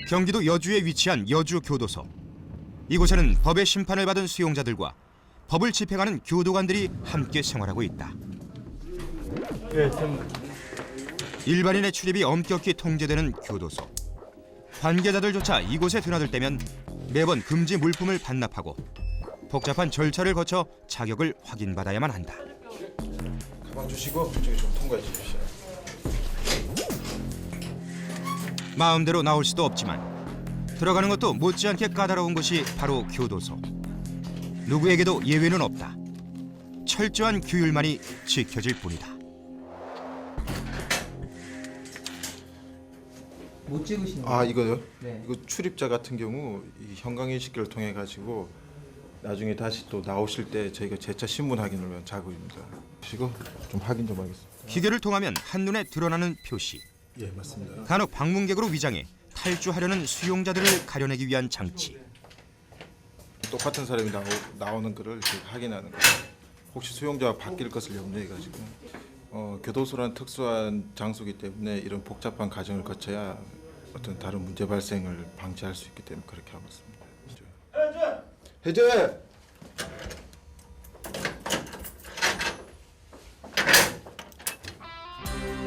경기도 여주에 위치한 여주교도소. 이곳에는 법의 심판을 받은 수용자들과 법을 집행하는 교도관들이 함께 생활하고 있다. 일반인의 출입이 엄격히 통제되는 교도소. 관계자들조차 이곳에 드나들 때면 매번 금지 물품을 반납하고 복잡한 절차를 거쳐 자격을 확인받아야만 한다. 가방 주시고 저기 좀 통과해 주십시오. 마음대로 나올 수도 없지만 들어가는 것도 못지않게 까다로운 것이 바로 교도소. 누구에게도 예외는 없다. 철저한 규율만이 지켜질 뿐이다. 못 찍으시는 거예요? 아 이거요? 네. 이거 출입자 같은 경우 이 현강인식기를 통해 가지고 나중에 다시 또 나오실 때 저희가 재차 신문 확인을 위한 작업입니다. 보시고 좀 확인 좀 하겠습니다. 기계를 통하면 한눈에 드러나는 표시. 예 맞습니다. 간혹 방문객으로 위장해 탈주하려는 수용자들을 가려내기 위한 장치. 똑같은 사람이 나오는 거를 이렇게 확인하는 거예요. 혹시 수용자가 바뀔 것을 염두해 가지고 교도소라는 특수한 장소이기 때문에 이런 복잡한 과정을 거쳐야 어떤 다른 문제 발생을 방지할 수 있기 때문에 그렇게 하고 있습니다. 해제!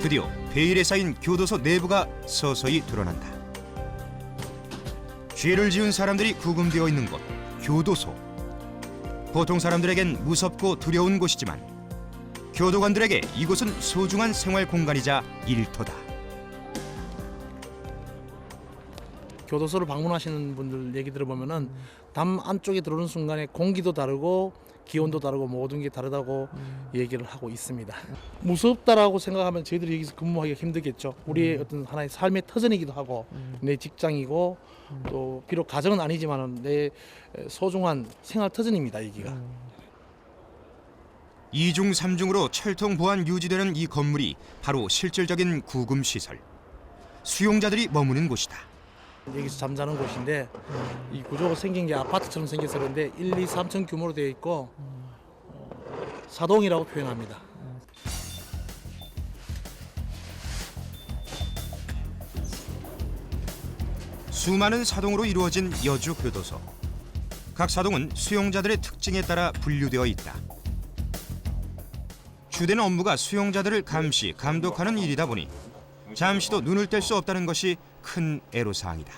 드디어 베일에 쌓인 교도소 내부가 서서히 드러난다. 죄를 지은 사람들이 구금되어 있는 곳, 교도소. 보통 사람들에겐 무섭고 두려운 곳이지만 교도관들에게 이곳은 소중한 생활 공간이자 일터다. 교도소를 방문하시는 분들 얘기 들어보면은 담 안쪽에 들어오는 순간에 공기도 다르고 기온도 다르고 모든 게 다르다고 얘기를 하고 있습니다. 무섭다라고 생각하면 저희들이 여기서 근무하기가 힘들겠죠. 우리의 어떤 하나의 삶의 터전이기도 하고 내 직장이고 또 비록 가정은 아니지만은 내 소중한 생활 터전입니다. 여기가. 2중 3중으로 철통 보안 유지되는 이 건물이 바로 실질적인 구금 시설. 수용자들이 머무는 곳이다. 여기서 잠자는 곳인데 이 구조가 생긴 게 아파트처럼 생겨서 그런데 1, 2, 3층 규모로 되어 있고 사동이라고 표현합니다. 수많은 사동으로 이루어진 여주 교도소. 각 사동은 수용자들의 특징에 따라 분류되어 있다. 주된 업무가 수용자들을 감시, 감독하는 일이다 보니 잠시도 눈을 뗄 수 없다는 것이 큰 애로사항이다.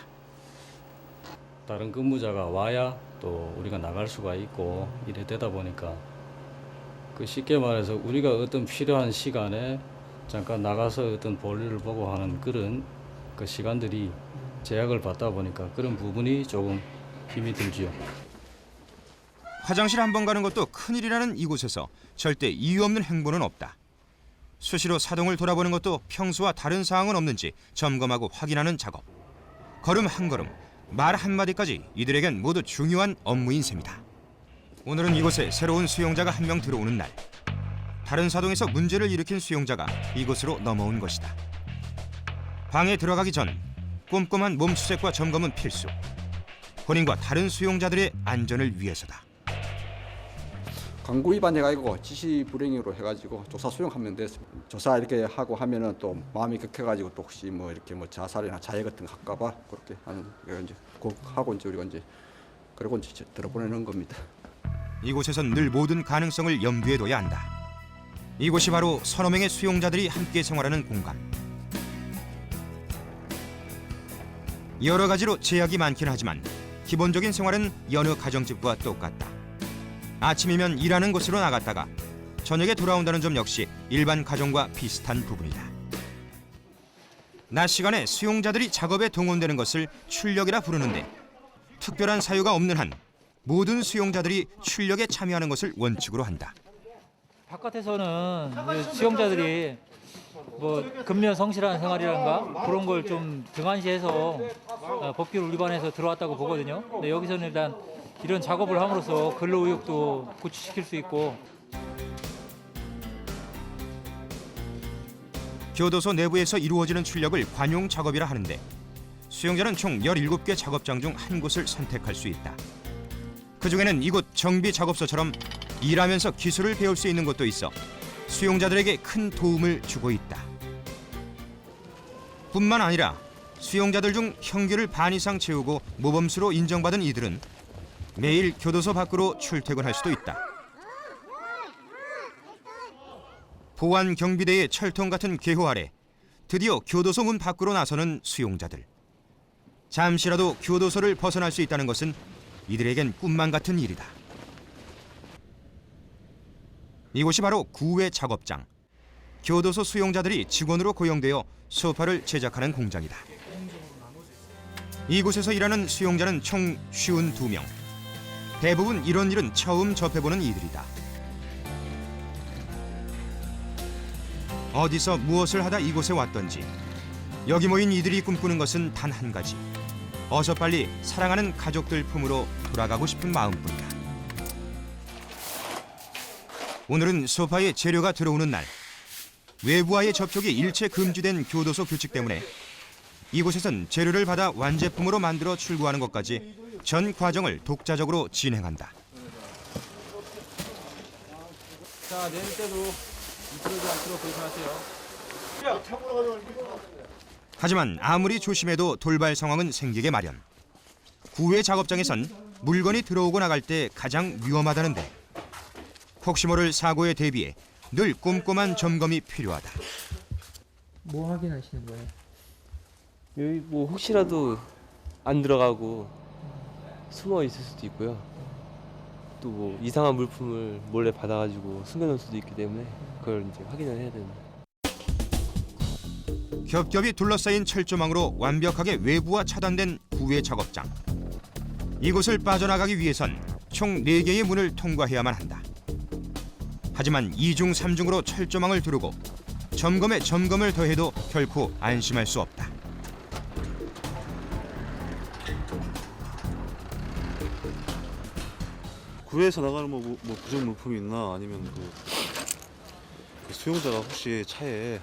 다른 근무자가 와야 또 우리가 나갈 수가 있고 이래 되다 보니까 그 쉽게 말해서 우리가 어떤 필요한 시간에 잠깐 나가서 어떤 볼일을 보고 하는 그런 그 시간들이 제약을 받다 보니까 그런 부분이 조금 힘이 들지요. 화장실 한 번 가는 것도 큰일이라는 이곳에서 절대 이유 없는 행보는 없다. 수시로 사동을 돌아보는 것도 평소와 다른 사항은 없는지 점검하고 확인하는 작업. 걸음 한 걸음, 말 한마디까지 이들에겐 모두 중요한 업무인 셈이다. 오늘은 이곳에 새로운 수용자가 한 명 들어오는 날. 다른 사동에서 문제를 일으킨 수용자가 이곳으로 넘어온 것이다. 방에 들어가기 전 꼼꼼한 몸 수색과 점검은 필수. 본인과 다른 수용자들의 안전을 위해서다. 강구 위반해가지고 지시 불행으로 해가지고 조사 수용하면 됐습니다. 조사 이렇게 하고 하면은 또 마음이 격해가지고 또 혹시 뭐 이렇게 뭐 자살이나 자해 같은 거 할까봐 그렇게 하는 이제 꼭 하고 이제 우리가 이제 그리고 이제 들어보내는 겁니다. 이곳에선 늘 모든 가능성을 염두에 둬야 한다. 이곳이 바로 서너 명의 수용자들이 함께 생활하는 공간. 여러 가지로 제약이 많긴 하지만 기본적인 생활은 여느 가정집과 똑같다. 아침이면 일하는 곳으로 나갔다가 저녁에 돌아온다는 점 역시 일반 가정과 비슷한 부분이다. 낮 시간에 수용자들이 작업에 동원되는 것을 출력이라 부르는데 특별한 사유가 없는 한 모든 수용자들이 출력에 참여하는 것을 원칙으로 한다. 바깥에서는 수용자들이 뭐 근면 성실한 생활이란가 그런 걸 좀 등한시해서 법규를 위반해서 들어왔다고 보거든요. 근데 여기서는 일단 이런 작업을 함으로써 근로의욕도 구축시킬 수 있고. 교도소 내부에서 이루어지는 출력을 관용 작업이라 하는데 수용자는 총 17개 작업장 중 한 곳을 선택할 수 있다. 그중에는 이곳 정비 작업소처럼 일하면서 기술을 배울 수 있는 곳도 있어 수용자들에게 큰 도움을 주고 있다. 뿐만 아니라 수용자들 중 형기를 반 이상 채우고 모범수로 인정받은 이들은 매일 교도소 밖으로 출퇴근할 수도 있다. 보안 경비대의 철통 같은 계호 아래 드디어 교도소 문 밖으로 나서는 수용자들. 잠시라도 교도소를 벗어날 수 있다는 것은 이들에겐 꿈만 같은 일이다. 이곳이 바로 구외 작업장. 교도소 수용자들이 직원으로 고용되어 소파를 제작하는 공장이다. 이곳에서 일하는 수용자는 총 52명. 대부분 이런 일은 처음 접해보는 이들이다. 어디서 무엇을 하다 이곳에 왔던지 여기 모인 이들이 꿈꾸는 것은 단 한 가지. 어서 빨리 사랑하는 가족들 품으로 돌아가고 싶은 마음뿐이다. 오늘은 소파에 재료가 들어오는 날. 외부와의 접촉이 일체 금지된 교도소 규칙 때문에 이곳에선 재료를 받아 완제품으로 만들어 출고하는 것까지 전 과정을 독자적으로 진행한다. 자, 내릴 때도 미끄러지 않도록 조심하세요. 하지만 아무리 조심해도 돌발 상황은 생기게 마련. 구외 작업장에선 물건이 들어오고 나갈 때 가장 위험하다는데 혹시 모를 사고에 대비해 늘 꼼꼼한 점검이 필요하다. 뭐 확인하시는 거예요? 여기 뭐 혹시라도 안 들어가고 숨어 있을 수도 있고요. 또 뭐 이상한 물품을 몰래 받아가지고 숨겨놓을 수도 있기 때문에 그걸 이제 확인을 해야 됩니다. 겹겹이 둘러싸인 철조망으로 완벽하게 외부와 차단된 구외 작업장. 이곳을 빠져나가기 위해선 총 4개의 문을 통과해야만 한다. 하지만 2중 3중으로 철조망을 두르고 점검에 점검을 더해도 결코 안심할 수 없다. 구에서 나가는 뭐 부정 물품이 있나 아니면 그 수용자가 혹시 차에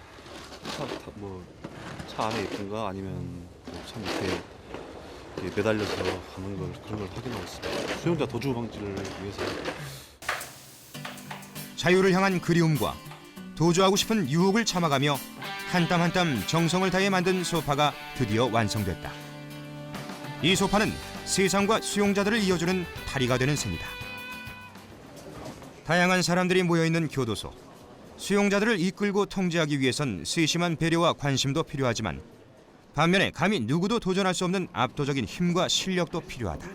차 안에 있던가 아니면 차 밑에 이렇게 매달려서 가는 걸 그런 걸 확인하고 있습니다. 수용자 도주 방지를 위해서. 자유를 향한 그리움과 도주하고 싶은 유혹을 참아가며 한 땀 한 땀 정성을 다해 만든 소파가 드디어 완성됐다. 이 소파는 세상과 수용자들을 이어주는 다리가 되는 셈이다. 다양한 사람들이 모여있는 교도소. 수용자들을 이끌고 통제하기 위해선 세심한 배려와 관심도 필요하지만 반면에 감히 누구도 도전할 수 없는 압도적인 힘과 실력도 필요하다.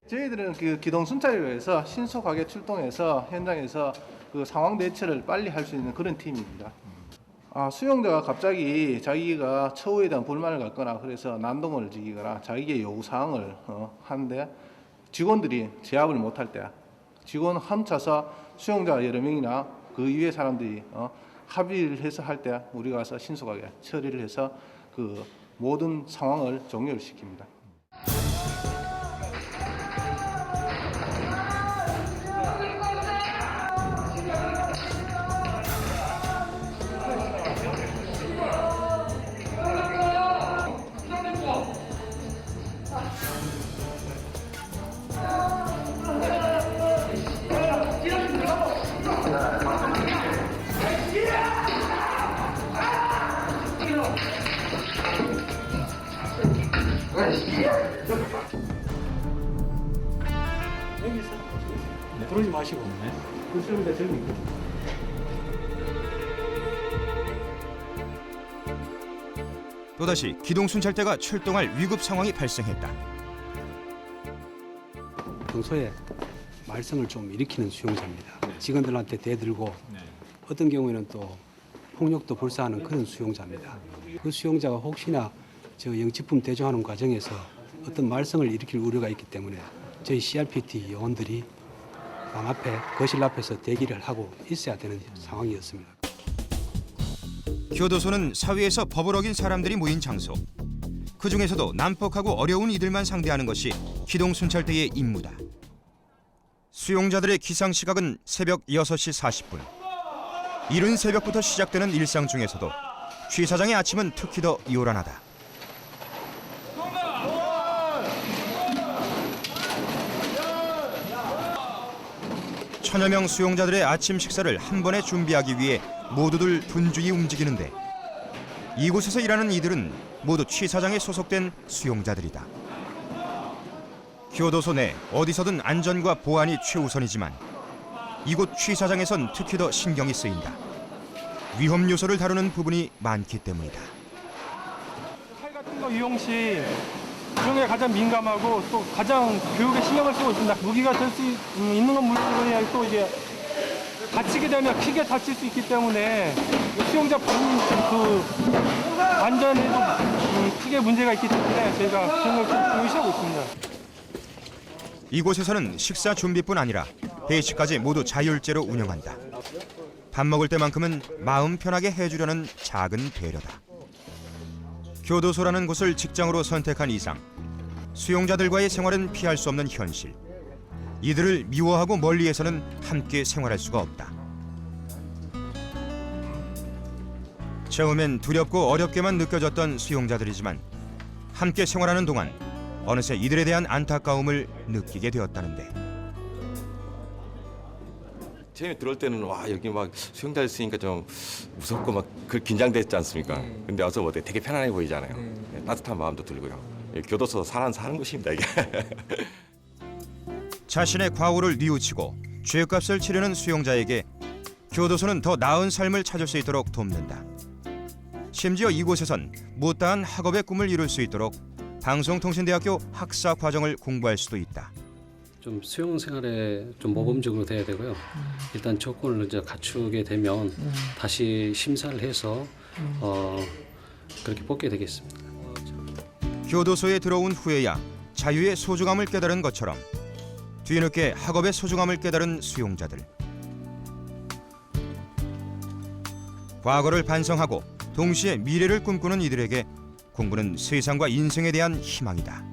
저희들은 그 기동 순찰을 위해서 신속하게 출동해서 현장에서 그 상황 대처를 빨리 할 수 있는 그런 팀입니다. 수용자가 갑자기 자기가 처우에 대한 불만을 갖거나 그래서 난동을 지기거나 자기의 요구 사항을 하는데 직원들이 제압을 못할 때 직원 훔쳐서 수용자 여러 명이나 그 이외의 사람들이 합의를 해서 할 때 우리가 가서 신속하게 처리를 해서 그 모든 상황을 종료를 시킵니다. 그러지 마시고. 그렇습니다. 저기. 또다시 기동순찰대가 출동할 위급 상황이 발생했다. 평소에 말썽을 좀 일으키는 수용자입니다. 직원들한테 대들고 어떤 경우에는 또 폭력도 불사하는 그런 수용자입니다. 그 수용자가 혹시나 저 영치품 대조하는 과정에서 어떤 말썽을 일으킬 우려가 있기 때문에 저희 CRPT 요원들이 방 앞에 거실 앞에서 대기를 하고 있어야 되는 상황이었습니다. 교도소는 사회에서 법을 어긴 사람들이 모인 장소. 그 중에서도 난폭하고 어려운 이들만 상대하는 것이 기동순찰대의 임무다. 수용자들의 기상 시각은 새벽 6시 40분. 이른 새벽부터 시작되는 일상 중에서도 취 사장의 아침은 특히 더 요란하다. 천여 명 수용자들의 아침 식사를 한 번에 준비하기 위해 모두들 분주히 움직이는데 이곳에서 일하는 이들은 모두 취사장에 소속된 수용자들이다. 교도소 내 어디서든 안전과 보안이 최우선이지만 이곳 취사장에선 특히 더 신경이 쓰인다. 위험 요소를 다루는 부분이 많기 때문이다. 칼 같은 거 이용 시 그런 게 가장 민감하고 또 가장 교육에 신경을 쓰고 있습니다. 무기가 될 수 있는 건 물론이야 또 이제 다치게 되면 크게 다칠 수 있기 때문에 수용자 본인 그 안전에도 크게 문제가 있기 때문에 저희가 그런 걸 좀 중시하고 있습니다. 이곳에서는 식사 준비뿐 아니라 회식까지 모두 자율제로 운영한다. 밥 먹을 때만큼은 마음 편하게 해주려는 작은 배려다. 교도소라는 곳을 직장으로 선택한 이상 수용자들과의 생활은 피할 수 없는 현실. 이들을 미워하고 멀리해서는 함께 생활할 수가 없다. 처음엔 두렵고 어렵게만 느껴졌던 수용자들이지만 함께 생활하는 동안 어느새 이들에 대한 안타까움을 느끼게 되었다는데. 처음에 들어올 때는 와 여기 막 수용자 있으니까 좀 무섭고 막 그 긴장됐지 않습니까? 근데 와서 뭐 되게 편안해 보이잖아요. 따뜻한 마음도 들고요. 교도소 사는 곳입니다 이게. 자신의 과오를 뉘우치고 죄값을 치르는 수용자에게 교도소는 더 나은 삶을 찾을 수 있도록 돕는다. 심지어 이곳에선 못다한 학업의 꿈을 이룰 수 있도록 방송통신대학교 학사 과정을 공부할 수도 있다. 좀 수용 생활에 좀 모범적으로 돼야 되고요. 일단 조건을 이제 갖추게 되면 다시 심사를 해서 그렇게 뽑게 되겠습니다. 교도소에 들어온 후에야 자유의 소중함을 깨달은 것처럼 뒤늦게 학업의 소중함을 깨달은 수용자들. 과거를 반성하고 동시에 미래를 꿈꾸는 이들에게 공부는 세상과 인생에 대한 희망이다.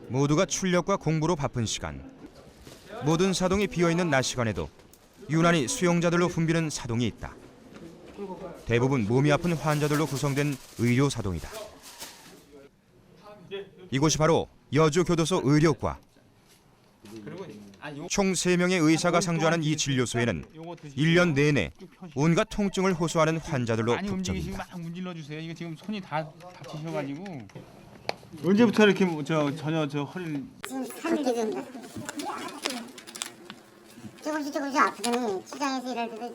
모두가 출력과 공부로 바쁜 시간. 모든 사동이 비어있는 낮 시간에도 유난히 수용자들로 붐비는 사동이 있다. 대부분 몸이 아픈 환자들로 구성된 의료 사동이다. 이곳이 바로 여주교도소 의료과. 총 3명의 의사가 상주하는 이 진료소에는 1년 내내 온갖 통증을 호소하는 환자들로 북적인다. 막 문질러 주세요. 이거 지금 손이 다 다치셔가지고. 언제부터 이렇게 전혀 허리를 지금 3일 됐습니다. 조금씩 아프더니 시장에서 일할 때도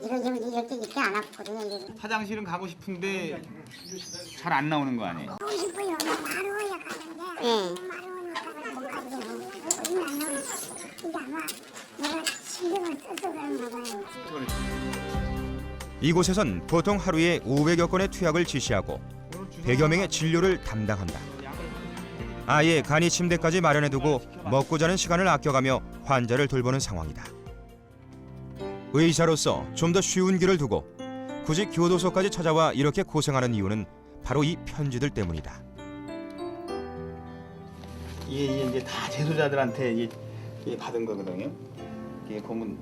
이렇게 안 아팠거든요. 화장실은 가고 싶은데 잘 안 나오는 거 아니에요? 가고 싶어요. 바로 와야 가는데. 네. 바로 오니까 못 가죠. 얼마 안 나오니까. 이게 아마 내가 신경을 써서 그런가 봐요. 이곳에선 보통 하루에 500여 건의 투약을 지시하고 100여 명의 진료를 담당한다. 아예 간이 침대까지 마련해두고 먹고 자는 시간을 아껴가며 환자를 돌보는 상황이다. 의사로서 좀 더 쉬운 길을 두고 굳이 교도소까지 찾아와 이렇게 고생하는 이유는 바로 이 편지들 때문이다. 이게 이제 다 재소자들한테 이게 받은 거거든요. 이게 보면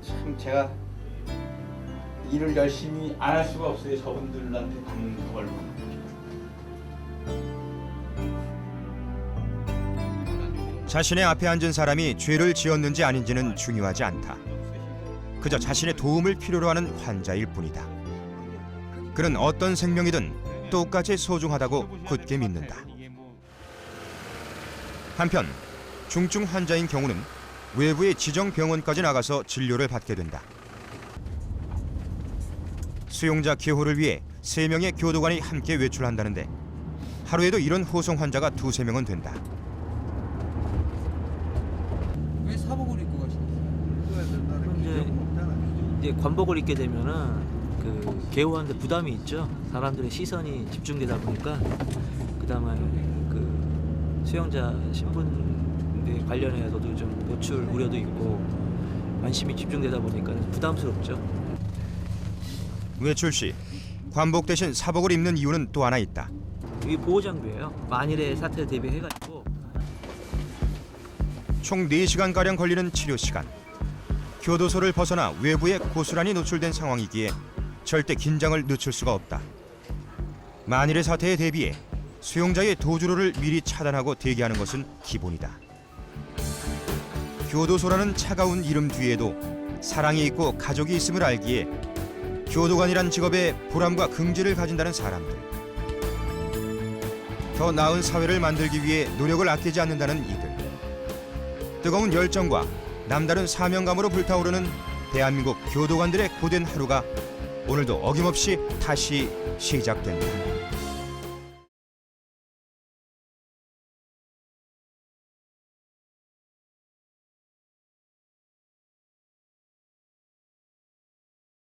참 제가 일을 열심히 안 할 수가 없어요. 저분들한테 받는 걸로. 자신의 앞에 앉은 사람이 죄를 지었는지 아닌지는 중요하지 않다. 그저 자신의 도움을 필요로 하는 환자일 뿐이다. 그는 어떤 생명이든 똑같이 소중하다고 굳게 믿는다. 한편 중증 환자인 경우는 외부의 지정 병원까지 나가서 진료를 받게 된다. 수용자 기호를 위해 3명의 교도관이 함께 외출한다는데 하루에도 이런 호송 환자가 2~3명은 된다. 왜 사복을 입고 가시나요? 이제 관복을 입게 되면은 그 개호하는데 부담이 있죠. 사람들의 시선이 집중되다 보니까 그다음에 그 수용자 신분에 관련해서도 좀 노출 우려도 있고 관심이 집중되다 보니까 부담스럽죠. 외출 시 관복 대신 사복을 입는 이유는 또 하나 있다. 이게 보호장비예요. 만일의 사태에 대비해가지고. 총 4시간가량 걸리는 치료 시간. 교도소를 벗어나 외부에 고스란히 노출된 상황이기에 절대 긴장을 늦출 수가 없다. 만일의 사태에 대비해 수용자의 도주로를 미리 차단하고 대기하는 것은 기본이다. 교도소라는 차가운 이름 뒤에도 사랑이 있고 가족이 있음을 알기에 교도관이란 직업에 보람과 긍지를 가진다는 사람들. 더 나은 사회를 만들기 위해 노력을 아끼지 않는다는 이들. 뜨거운 열정과 남다른 사명감으로 불타오르는 대한민국 교도관들의 고된 하루가 오늘도 어김없이 다시 시작됩니다.